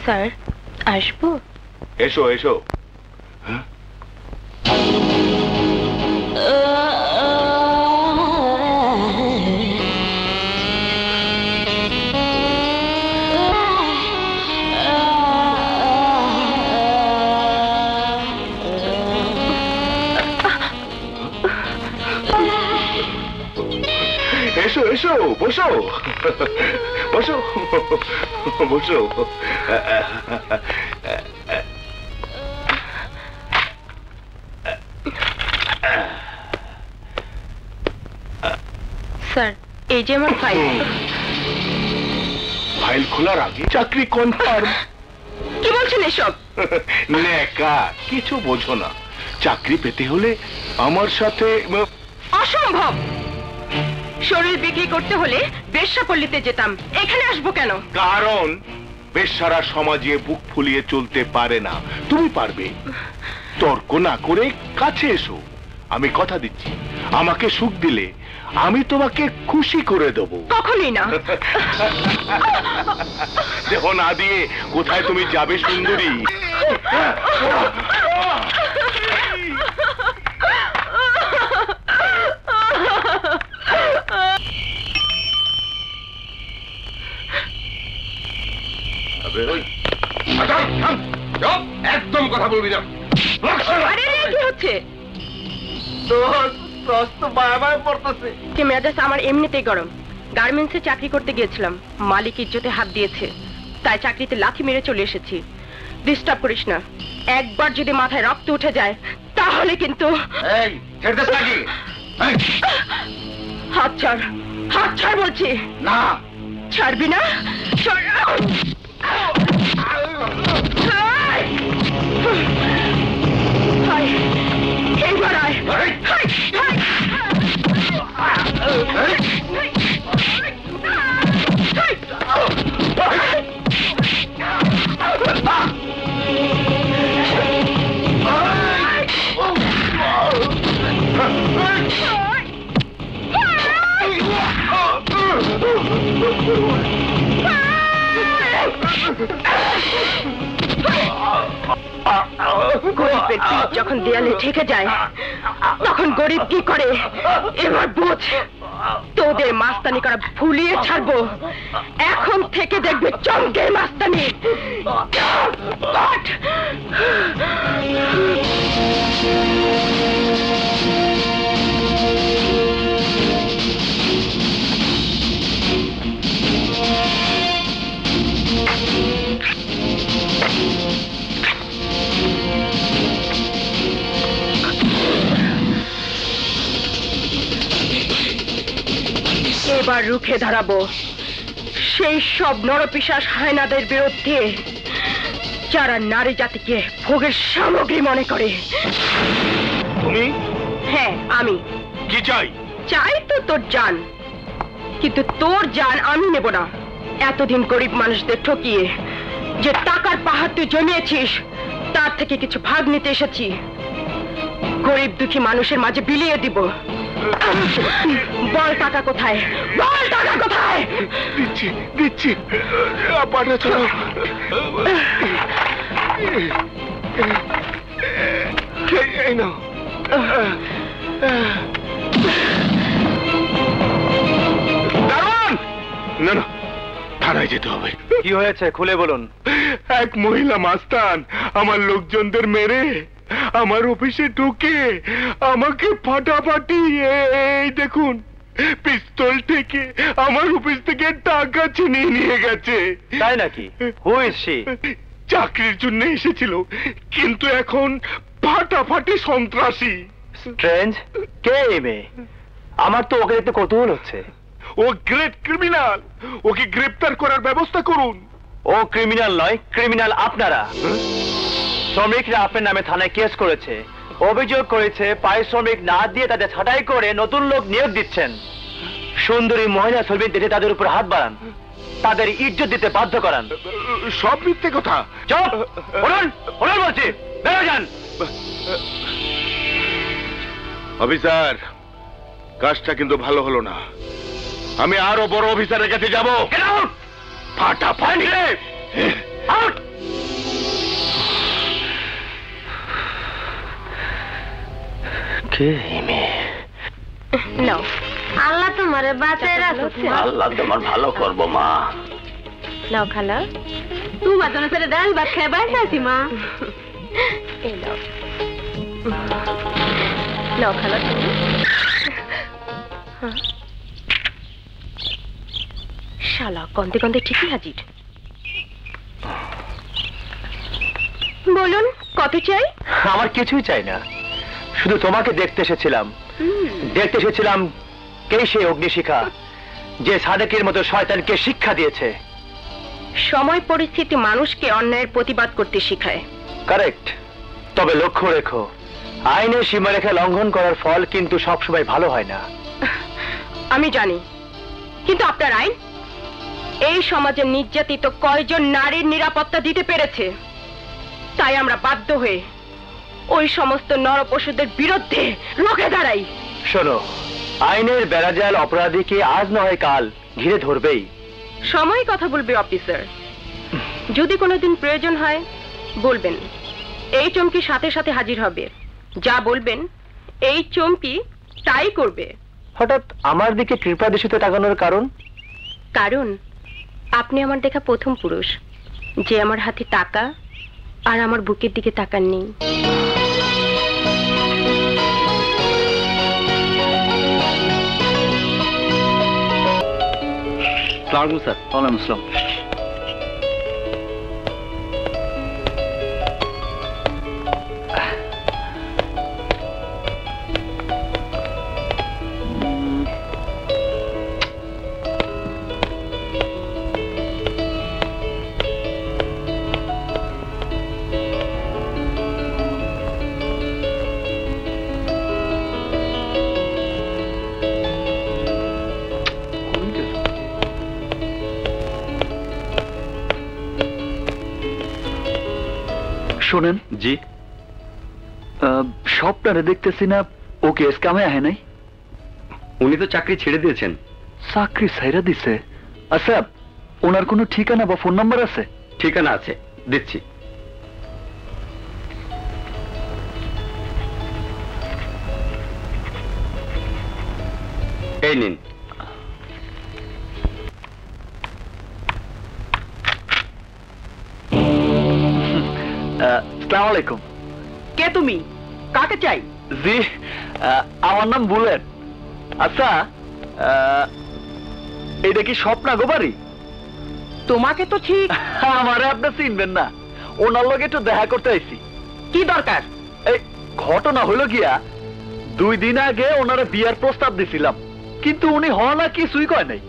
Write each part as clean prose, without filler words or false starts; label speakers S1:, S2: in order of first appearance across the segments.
S1: Sir আসবো?
S2: এসো এসো। এসো এসো, বসো বসো বসো।
S1: স্যার এই যে আমার ফাইল।
S2: ফাইল খোলার আগে চাকরি কনফার্ম।
S1: কি বলছেন এসব?
S2: নেকা, কিছু বোঝো না। চাকরি পেতে হলে আমার সাথে।
S1: অসম্ভব। শরীর বিক্রি করতে হলে বেশ্যাপল্লীতে যেতাম, এখানে আসবো কেন?
S2: কারণ বেশ্যারা সমাজে বুক ফুলিয়ে চলতে পারে না, তুমি পারবে। তর্ক না করে কাছে এসো। আমি কথা দিচ্ছি, আমাকে সুখ দিলে আমি তোমাকে খুশি করে দেবো।
S1: কখনোই না।
S2: দেহ না দিয়ে কোথায় তুমি যাবে সুন্দরী?
S3: একদম কথা বলবি না।
S1: কি হচ্ছে? মেজাজ আমার এমনিতেই গরম। গার্মেন্টসে চাকরি করতে গিয়েছিলাম, মালিক ইজ্জতে হাত দিয়েছে, তাই চাকরিতে লাথি মেরে চলে এসেছি। ডিস্টার্ব করিস না। একবার যদি মাথায় রক্ত উঠে যায় তাহলে কিন্তু। হাত ছাড়, হাত ছাড় বলছি।
S3: না
S1: ছাড়বি না? এইবার আয়। গরিবের পিঠ যখন দেয়ালে ঠেকে যায় তখন গরিব কি করে এবার বোঝ। তোদের মাস্তানি করা ভুলিয়ে ছাড়বো। এখন থেকে দেখবে চমকের মাস্তানি। এবার রুখে দাঁড়াবো সেই সব নরপিশাচ হায়নাদের বিরুদ্ধে যারা নারী জাতিকে ভোগের সামগ্রী মনে করে।
S2: তুমি?
S1: হ্যাঁ আমি।
S2: কি চাই?
S1: চাই তো তোর জান, কিন্তু তোর জান আমি নেব না। এতদিন গরিব মানুষদের ঠকিয়ে যে টাকার পাহাড় তুই জমিয়েছিস তার থেকে কিছু ভাগ নিতে এসেছি। গরিব দুঃখী মানুষের মাঝে বিলিয়ে দিব। বল টাকা কোথায়? বল টাকা কোথায়?
S2: দিচ্ছি দিচ্ছি। পাটা চলো। এই নাও। দারোয়ান! না না, থানায় যেতে হবে।
S4: কি হয়েছে খুলে বলুন।
S2: এক মহিলা মাস্তান আমার লোকজনদের মেরে আমার অফিসে ঢুকে আমাকে ফাটাফাটি, এই দেখুন, পিস্তল থেকে আমার অফিস থেকে টাকা ছিনিয়ে নিয়ে গেছে।
S4: তাই নাকি? Who is she?
S2: চাকরির জন্য এসেছিল, কিন্তু এখন ফাটাফাটি সন্ত্রাসী।
S4: স্ট্রেঞ্জ। কে এই মেয়ে? আমার তো ওকে দেখতে কৌতূহল হচ্ছে।
S2: ও গ্রেট ক্রিমিনাল, ওকে গ্রেপ্তার করার ব্যবস্থা করুন।
S4: ও ক্রিমিনাল নয়, ক্রিমিনাল আপনারা। শ্রমিকরা আপনার নামে থানায় কেস করেছে, অভিযোগ করেছে পারিশ্রমিক না দিয়ে তাদের ছাঁটাই করে নতুন লোক নিয়োগ দিচ্ছেন। সুন্দরী মহিলা শ্রমিক দেখে তাদের উপর হাত বাড়ান, তাদের ইজ্জত দিতে বাধ্য করান।
S2: সব মিথ্যে কথা।
S4: চুপ! বলুন বলুন বলছি, বেরো যান।
S2: অফিসার, কাজটা কিন্তু ভালো হলো না। আমি আরো বড় অফিসারের কাছে যাবো। ফাটাফাটি আউট।
S4: এই মেয়ে।
S1: নাও।
S3: আল্লাহ তোমারে বাঁচায় রাখছে।
S4: আল্লাহ তোমার ভালো করবো মা।
S1: নাও খালা।
S3: তোমার জন্য সেটা ডাল ভাত খেয়ে বাঁচাইছি মা।
S1: এই নাও। নাও খালা তুমি। শালা কন্দে কন্দে ঠিকই হাজির। বলুন কত চাই?
S4: আমার কিছুই চাই না, শুধু তোমাকে দেখতে এসেছিলাম। দেখতে এসেছিলাম কে সেই অগ্নিশিখা যে সাদেকের মতো শয়তানকে শিক্ষা দিয়েছে।
S1: সময় পরিস্থিতি মানুষকে অন্যায়ের প্রতিবাদ করতে শিখায়।
S4: কারেক্ট। তবে লক্ষ্য রেখো, আইনের সীমারেখা লঙ্ঘন করার ফল কিন্তু সবসময় ভালো হয় না।
S1: আমি জানি, কিন্তু আপনার আইন এই সমাজে নির্যাতিত কয়জন নারীর নিরাপত্তা দিতে পেরেছে? তাই আমরা বাধ্য হয়ে ওই সমস্ত নরপশুদের বিরুদ্ধে রুখে দাঁড়াই।
S4: শোনো, আইনের বেড়াজাল অপরাধীকে আজ না হয় কাল ঘিরে ধরবেই।
S1: সময় কথা বলবে অফিসার। যদি কোনোদিন প্রয়োজন হয় বলবেন, এই চমকি সাথে সাথে হাজির হবে। যা বলবেন এই চমকি তাই করবে।
S4: হঠাৎ আমার দিকে কৃপাদৃষ্টিতে তাকানোর কারণ?
S1: কারণ আপনি আমার দেখা প্রথম পুরুষ যে আমার হাতে টাকা আর আমার বুকের দিকে তাকাননি।
S4: স্যার, ওয়ালাইকুম আসসালাম।
S5: শোনেন
S4: জি।
S5: স্বপ্নারে দেখতেছি না, ওকে কামে আহে নাই।
S6: উনি তো চাকরি ছেড়ে দিয়েছেন।
S5: চাকরি ছাইরা দিছে? আচ্ছা, ওনার কোনো ঠিকানা বা ফোন নাম্বার আছে?
S6: ঠিকানা আছে, দিচ্ছি। এই নিন।
S5: আসসালামু আলাইকুম।
S1: কে তুমি? কাকে চাই?
S5: জি, আমার নাম বুলেট। আচ্ছা, এটা কি স্বপ্না গোবারি?
S1: তোমাকে তো ঠিক।
S5: আমারে আপনি চিনবেন না, ওনার লগে একটু দেখা করতে আইছি।
S1: কি দরকার?
S5: এই ঘটনা হইল গিয়া, 2 দিন আগে ওনারে বিয়ার প্রস্তাব দিছিলাম, কিন্তু উনি হ না কিছুই কয় নাই।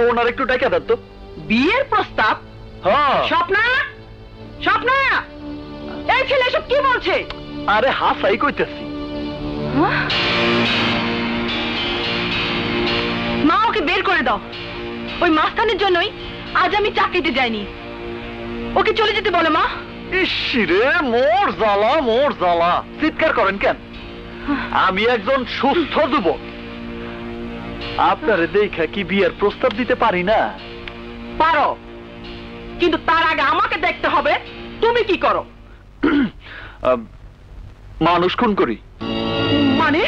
S5: ওনার একটু ডাকা দেন তো।
S1: বিয়ের প্রস্তাব?
S5: হ্যাঁ।
S1: স্বপ্না, স্বপ্না, এই ছেলে সব কি বলছে?
S5: আরে হাসাই কইতেছি।
S1: মা, ওকে বের করে দাও। ওই মাস্তানের জন্যই আজ আমি চাকরিতে যাইনি। ওকে চলে যেতে বলো মা।
S5: ইসরে, মোর জ্বালা, মোর জ্বালা। চিৎকার করেন কেন? আমি একজন সুস্থ যুবক, আপনারে দেখা কি বিয়ের প্রস্তাব দিতে পারি না?
S1: পারো, কিন্তু তার আগে আমাকে দেখতে হবে তুমি কি করো।
S5: মানুষ খুন করি।
S1: মানে?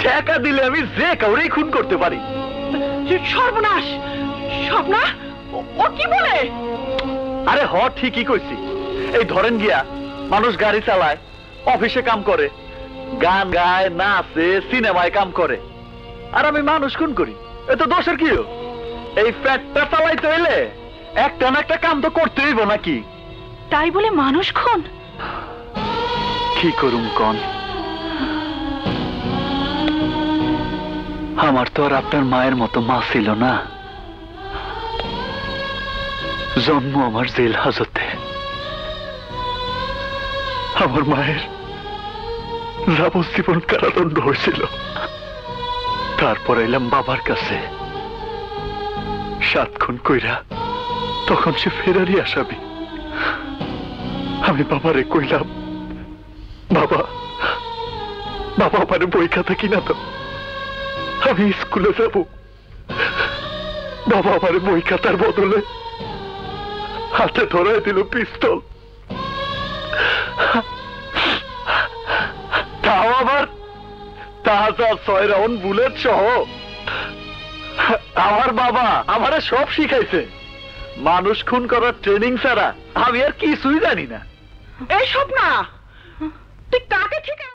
S5: টাকা দিলে আমি যে কাউরেই খুন করতে পারি।
S1: সর্বনাশ! স্বপ্না, ও কি বলে?
S5: আরে ঠিকই কইছি। এই ধরেন গিয়া, মানুষ গাড়ি চালায়, অফিসে কাম করে, গান গায়, নাচে, সিনেমায় কাম করে, আর আমি মানুষ খুন করি। এত দোষের কি? এই ফ্যাটটা চালাইতে হইলে একটা না একটা কাম তো করতে হইব নাকি?
S1: তাই বলে মানুষ খুন?
S5: কি করুম কন? আমার তো আর আপনার মায়ের মতো মা ছিল না। জন্ম আমার জেল হাজতে। আমার মায়ের যাবজ্জীবন কারাদণ্ড হয়েছিল। তারপর এলাম বাবার কাছে, 7 খুন কইরা। তখন সে ফেরারি আসামি। আমি বাবারে কইলাম, বাবা, বাবা আমারে বই খাতা কিনা দাও, আমি স্কুলে যাব। বাবা আমারে বই খাতার বদলে হাতে ধরায় দিল পিস্তল। তাজা 6 রাউন্ড বুলেট সহ আমার বাবা আমারে সব শিখাইছে। মানুষ খুন করার ট্রেনিং ছাড়া আমি আর কিছুই জানি না।
S1: এই স্বপ্না, তুই কাকে ঠিক